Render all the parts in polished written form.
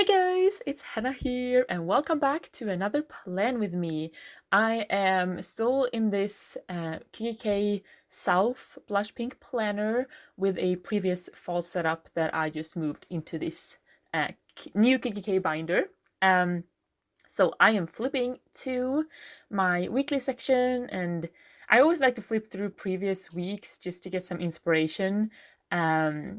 Guys, it's Hannah here, and welcome back to another plan with me. I am still in this KK South Blush Pink planner with a previous fall setup that I just moved into this new KKK binder. So I am flipping to my weekly section, and I always like to flip through previous weeks just to get some inspiration.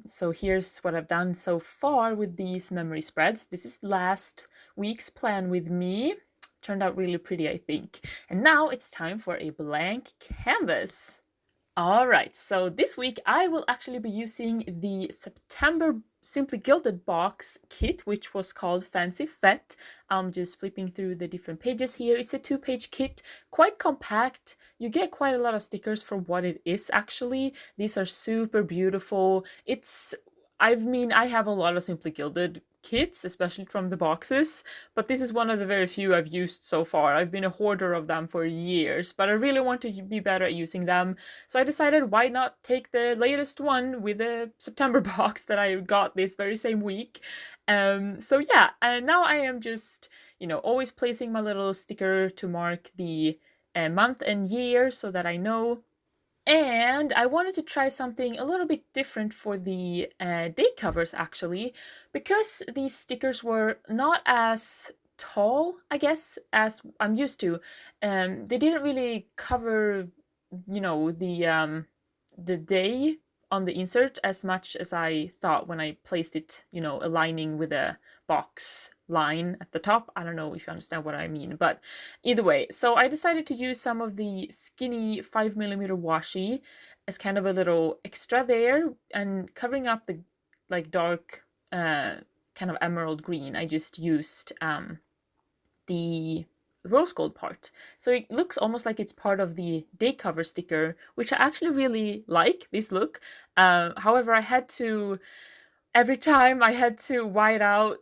So here's what I've done so far with these memory spreads. This is last week's plan with me. Turned out really pretty, I think. And now it's time for a blank canvas. All right, so this week I will actually be using the September Simply Gilded box kit, which was called Fancy Fête. I'm just flipping through the different pages here. It's a 2-page kit, quite compact. You get quite a lot of stickers for what it is, actually. These are super beautiful. I have a lot of Simply Gilded kits, especially from the boxes, but this is one of the very few I've used so far. I've been a hoarder of them for years, but I really want to be better at using them, so I decided why not take the latest one with the September box that I got this very same week. So yeah, and now I am just, always placing my little sticker to mark the month and year so that I know. And I wanted to try something a little bit different for the day covers, actually, because these stickers were not as tall, I guess, as I'm used to. They didn't really cover, the day on the insert as much as I thought when I placed it, aligning with a box line at the top. I don't know if you understand what I mean, but either way. So I decided to use some of the skinny 5mm washi as kind of a little extra there, and covering up the dark kind of emerald green. I just used the rose gold part. So it looks almost like it's part of the day cover sticker, which I actually really like this look. However, every time I had to white out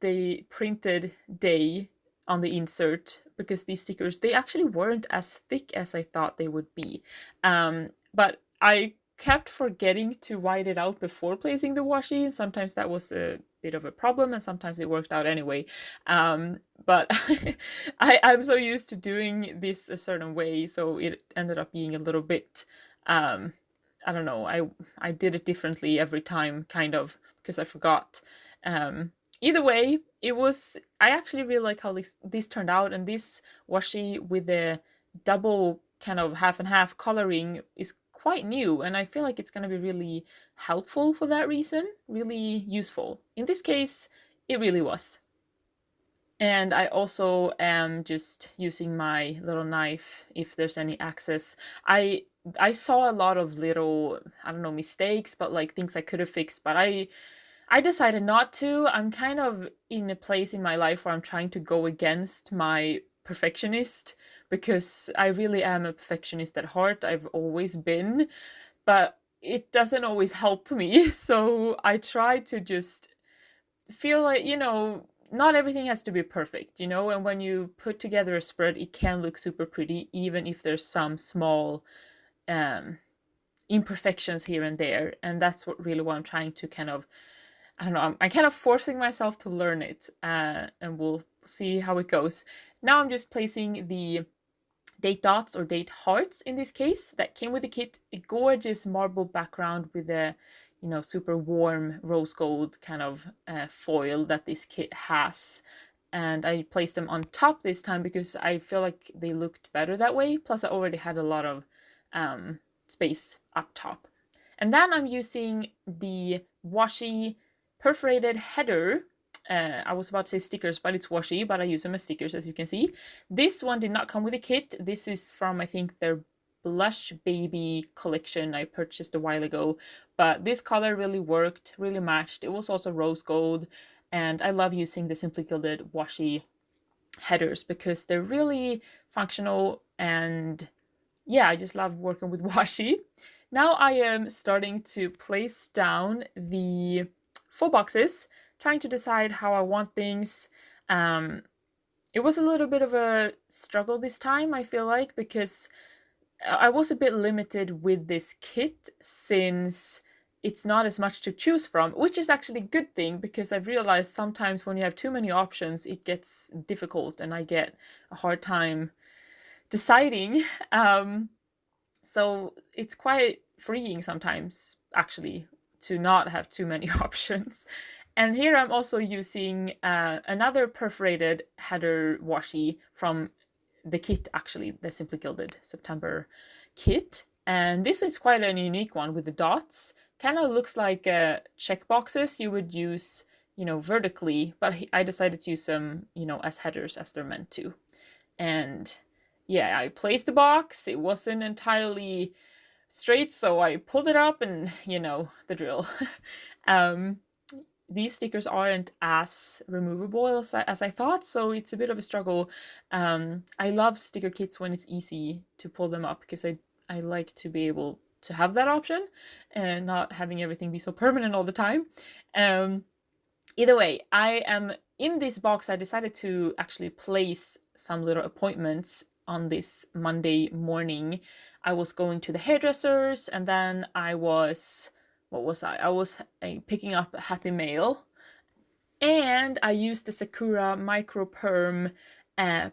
the printed day on the insert, because these stickers, they actually weren't as thick as I thought they would be. But I kept forgetting to white it out before placing the washi, and sometimes that was a bit of a problem, and sometimes it worked out anyway. But I'm so used to doing this a certain way, so it ended up being a little bit, I don't know, I did it differently every time, kind of, because I forgot. Either way, I actually really like how this turned out, and this washi with the double kind of half and half coloring is quite new, and I feel like it's going to be really helpful for that reason, really useful. In this case, it really was. And I also am just using my little knife if there's any access. I saw a lot of little, I don't know, mistakes, but like things I could have fixed, but I decided not to. I'm kind of in a place in my life where I'm trying to go against my perfectionist, because I really am a perfectionist at heart. I've always been, but it doesn't always help me. So I try to just feel like, not everything has to be perfect, and when you put together a spread, it can look super pretty, even if there's some small um, imperfections here and there. And that's what I'm trying to kind of, I don't know, I'm kind of forcing myself to learn it, and we'll see how it goes. Now I'm just placing the date dots, or date hearts in this case, that came with the kit. A gorgeous marble background with a, super warm rose gold kind of foil that this kit has. And I placed them on top this time because I feel like they looked better that way. Plus, I already had a lot of space up top. And then I'm using the washi perforated header. I was about to say stickers, but it's washi, but I use them as stickers, as you can see. This one did not come with a kit. This is from, I think, their Blush Baby collection I purchased a while ago. But this color really worked, really matched. It was also rose gold. And I love using the Simply Gilded washi headers because they're really functional, and yeah, I just love working with washi. Now I am starting to place down the full boxes, trying to decide how I want things. It was a little bit of a struggle this time, I feel like, because I was a bit limited with this kit, since it's not as much to choose from, which is actually a good thing, because I've realized sometimes when you have too many options, it gets difficult and I get a hard time deciding. So it's quite freeing sometimes, actually, to not have too many options. And here I'm also using another perforated header washi from the kit, actually, the Simply Gilded September kit. And this is quite a unique one with the dots. Kind of looks like check boxes you would use, vertically, but I decided to use them, as headers as they're meant to. And yeah, I placed the box. It wasn't entirely straight, so I pulled it up and, the drill. These stickers aren't as removable as I thought, so it's a bit of a struggle. I love sticker kits when it's easy to pull them up, because I like to be able to have that option and not having everything be so permanent all the time. Either way, I am in this box. I decided to actually place some little appointments on this Monday morning. I was going to the hairdressers, and then I was, what was I? I was picking up a Happy Mail, and I used the Sakura Micro Perm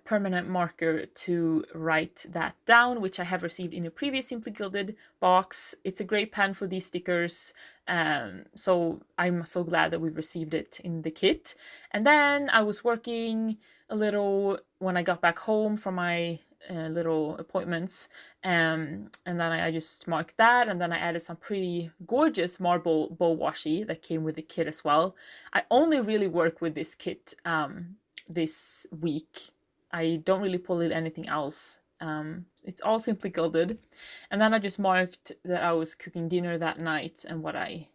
permanent marker to write that down, which I have received in a previous Simply Gilded box. It's a great pen for these stickers, so I'm so glad that we've received it in the kit. And then I was working a little when I got back home from my little appointments, and then I just marked that, and then I added some pretty gorgeous marble bow washi that came with the kit as well. I only really work with this kit this week. I don't really pull in anything else. It's all Simply Gilded. And then I just marked that I was cooking dinner that night and what I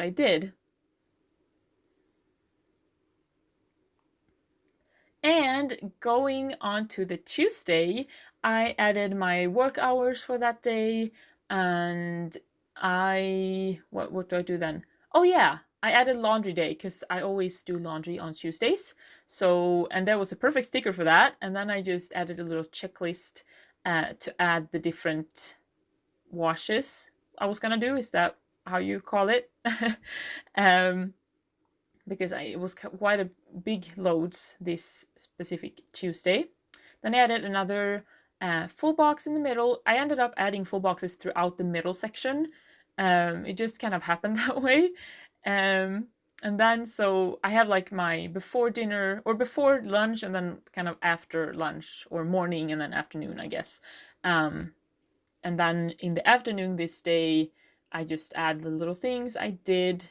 did. And going on to the Tuesday, I added my work hours for that day, and what do I do then? Oh yeah, I added laundry day, because I always do laundry on Tuesdays. So, and there was a perfect sticker for that. And then I just added a little checklist to add the different washes I was gonna do. Is that how you call it? Because it was quite a big loads this specific Tuesday. Then I added another full box in the middle. I ended up adding full boxes throughout the middle section. It just kind of happened that way. And then so I had like my before dinner or before lunch, and then kind of after lunch, or morning and then afternoon, I guess. And then in the afternoon this day, I just add the little things I did.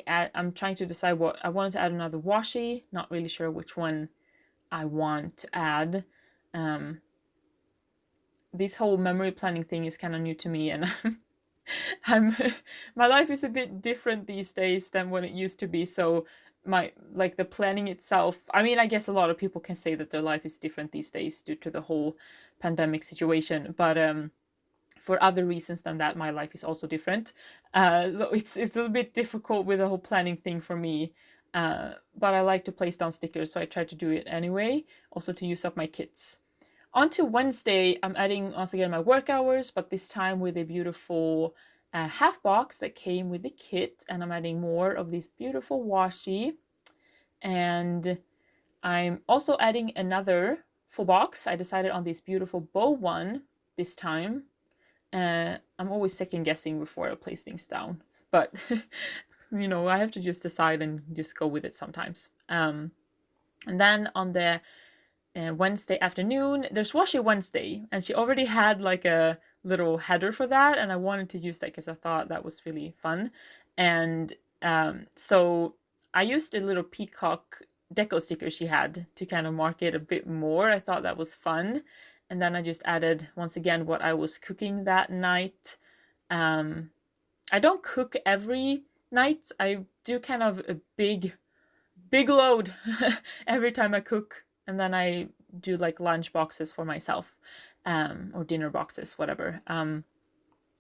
I'm trying to decide what I wanted to add. Another washi, not really sure which one I want to add. This whole memory planning thing is kind of new to me, and my life is a bit different these days than when it used to be. So the planning itself, I mean, I guess a lot of people can say that their life is different these days due to the whole pandemic situation, but for other reasons than that, my life is also different. So it's a little bit difficult with the whole planning thing for me. But I like to place down stickers, so I try to do it anyway, also to use up my kits. On to Wednesday, I'm adding once again my work hours, but this time with a beautiful half box that came with the kit, and I'm adding more of this beautiful washi. And I'm also adding another full box. I decided on this beautiful bow one this time. I'm always second guessing before I place things down, but I have to just decide and just go with it sometimes. And then on the Wednesday afternoon, there's Washi Wednesday, and she already had like a little header for that, and I wanted to use that because I thought that was really fun. And so I used a little peacock deco sticker she had to kind of mark it a bit more. I thought that was fun. And then I just added, once again, what I was cooking that night. I don't cook every night. I do kind of a big load every time I cook. And then I do like lunch boxes for myself, or dinner boxes, whatever.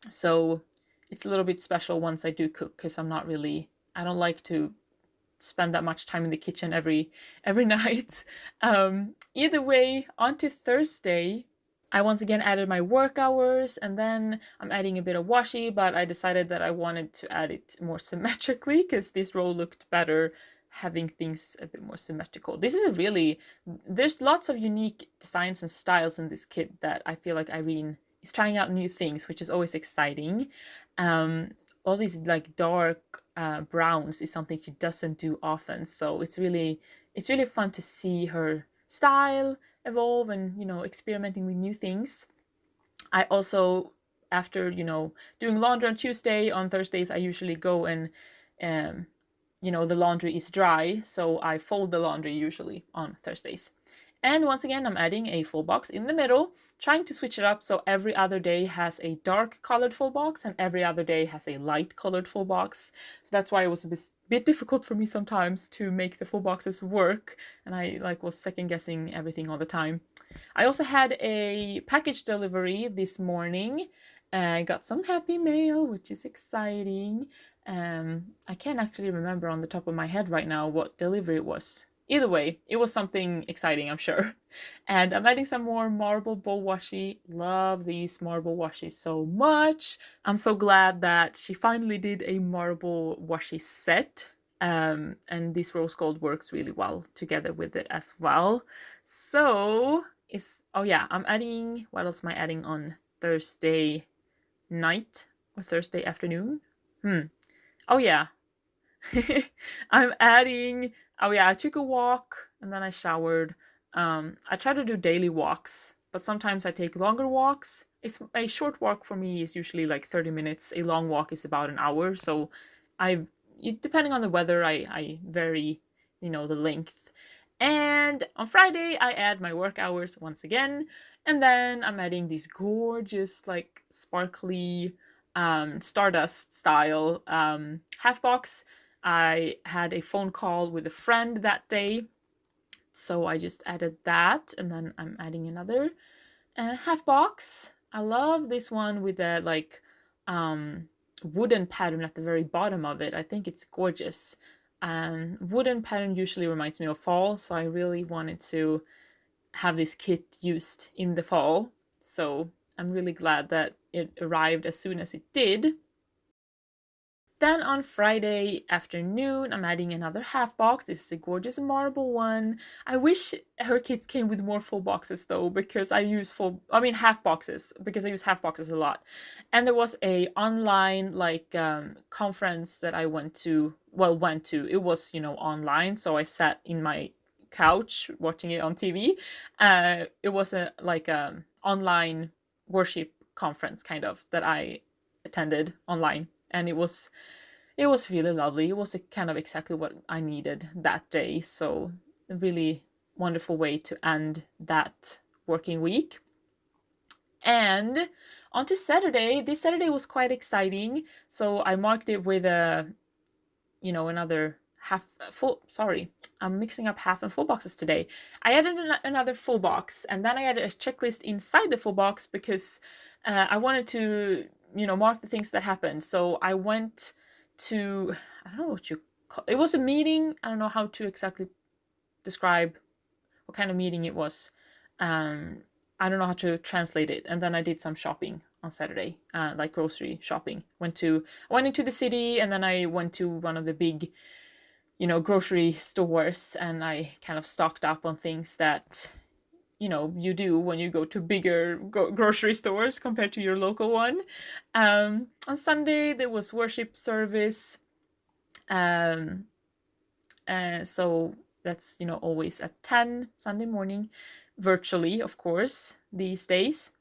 So it's a little bit special once I do cook, because I don't like to spend that much time in the kitchen every night. Either way, on to Thursday, I once again added my work hours, and then I'm adding a bit of washi, but I decided that I wanted to add it more symmetrically because this row looked better having things a bit more symmetrical. This is a really, there's lots of unique designs and styles in this kit that I feel like Irene is trying out new things, which is always exciting. Um, all these like dark browns is something she doesn't do often, so it's really fun to see her style evolve and experimenting with new things. I also, after doing laundry on Tuesday, on Thursdays I usually go and um the laundry is dry, so I fold the laundry usually on Thursdays. And once again, I'm adding a full box in the middle, trying to switch it up so every other day has a dark colored full box and every other day has a light colored full box. So that's why it was a bit difficult for me sometimes to make the full boxes work, and I was second guessing everything all the time. I also had a package delivery this morning. I got some happy mail, which is exciting. I can't actually remember on the top of my head right now what delivery it was. Either way, it was something exciting, I'm sure. And I'm adding some more marble bowl washi. Love these marble washi so much. I'm so glad that she finally did a marble washi set. And this rose gold works really well together with it as well. So oh yeah, I'm adding, what else am I adding on Thursday night or Thursday afternoon? Oh yeah. I'm adding, oh yeah, I took a walk and then I showered. I try to do daily walks, but sometimes I take longer walks. It's a short walk for me is usually like 30 minutes. A long walk is about an hour. So I've depending on the weather, I vary, the length. And on Friday, I add my work hours once again. And then I'm adding these gorgeous, like sparkly, Stardust style half box. I had a phone call with a friend that day, so I just added that, and then I'm adding another half box. I love this one with the wooden pattern at the very bottom of it. I think it's gorgeous. Wooden pattern usually reminds me of fall, so I really wanted to have this kit used in the fall. So I'm really glad that it arrived as soon as it did. Then on Friday afternoon, I'm adding another half box. This is a gorgeous marble one. I wish her kits came with more full boxes though, because half boxes, because I use half boxes a lot. And there was a online conference that I went to. It was, online, so I sat in my couch watching it on TV. It was a online worship conference kind of that I attended online, and it was really lovely. It was kind of exactly what I needed that day. So a really wonderful way to end that working week. And on to Saturday. This Saturday was quite exciting. So I marked it with another half full. Sorry, I'm mixing up half and full boxes today. I added another full box, and then I added a checklist inside the full box because I wanted to mark the things that happened. So I went to, I don't know what you call it. Was a meeting. I don't know how to exactly describe what kind of meeting it was. I don't know how to translate it. And then I did some shopping on Saturday, like grocery shopping. I went into the city, and then I went to one of the big, grocery stores, and I kind of stocked up on things that you do when you go to bigger grocery stores compared to your local one. On Sunday there was worship service, so that's always at 10 Sunday morning, virtually of course these days.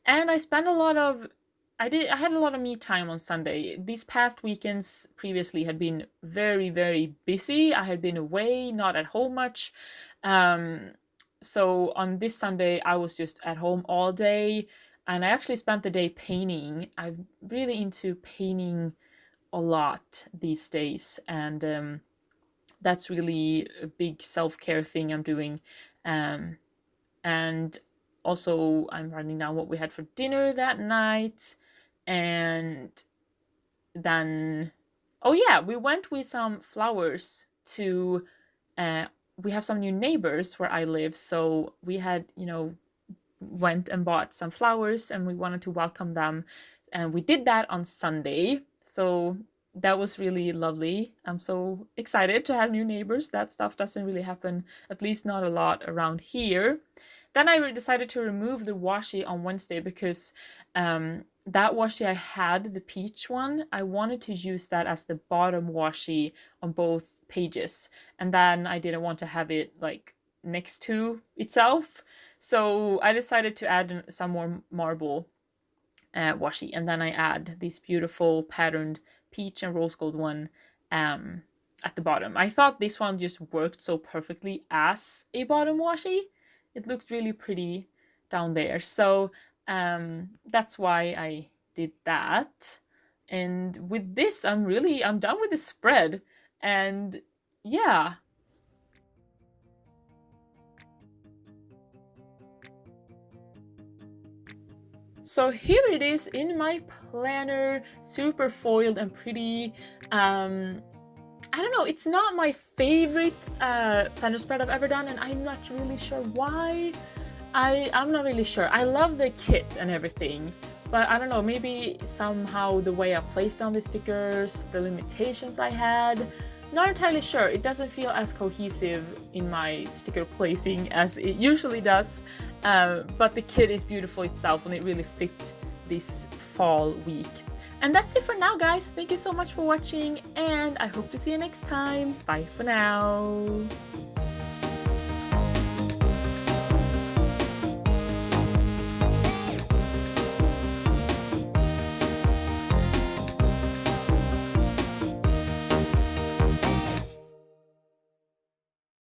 And I spent a lot of I had a lot of me time on Sunday. These past weekends previously had been very, very busy. I had been away, not at home much. So on this Sunday, I was just at home all day, and I actually spent the day painting. I'm really into painting a lot these days, and that's really a big self-care thing I'm doing. And also, I'm writing down what we had for dinner that night. And then, oh yeah, we went with some flowers to, we have some new neighbors where I live. So we had, went and bought some flowers and we wanted to welcome them. And we did that on Sunday. So that was really lovely. I'm so excited to have new neighbors. That stuff doesn't really happen, at least not a lot around here. Then I decided to remove the washi on Wednesday because that washi I had, the peach one, I wanted to use that as the bottom washi on both pages. And then I didn't want to have it like next to itself. So I decided to add some more marble washi. And then I add this beautiful patterned peach and rose gold one at the bottom. I thought this one just worked so perfectly as a bottom washi. It looked really pretty down there. So that's why I did that. And with this, I'm done with the spread. And yeah. So here it is in my planner, super foiled and pretty. I don't know, it's not my favorite planner spread I've ever done, and I'm not really sure why. I'm not really sure. I love the kit and everything, but I don't know, maybe somehow the way I placed down the stickers, the limitations I had, not entirely sure. It doesn't feel as cohesive in my sticker placing as it usually does, but the kit is beautiful itself and it really fit this fall week. And that's it for now, guys. Thank you so much for watching, and I hope to see you next time. Bye for now.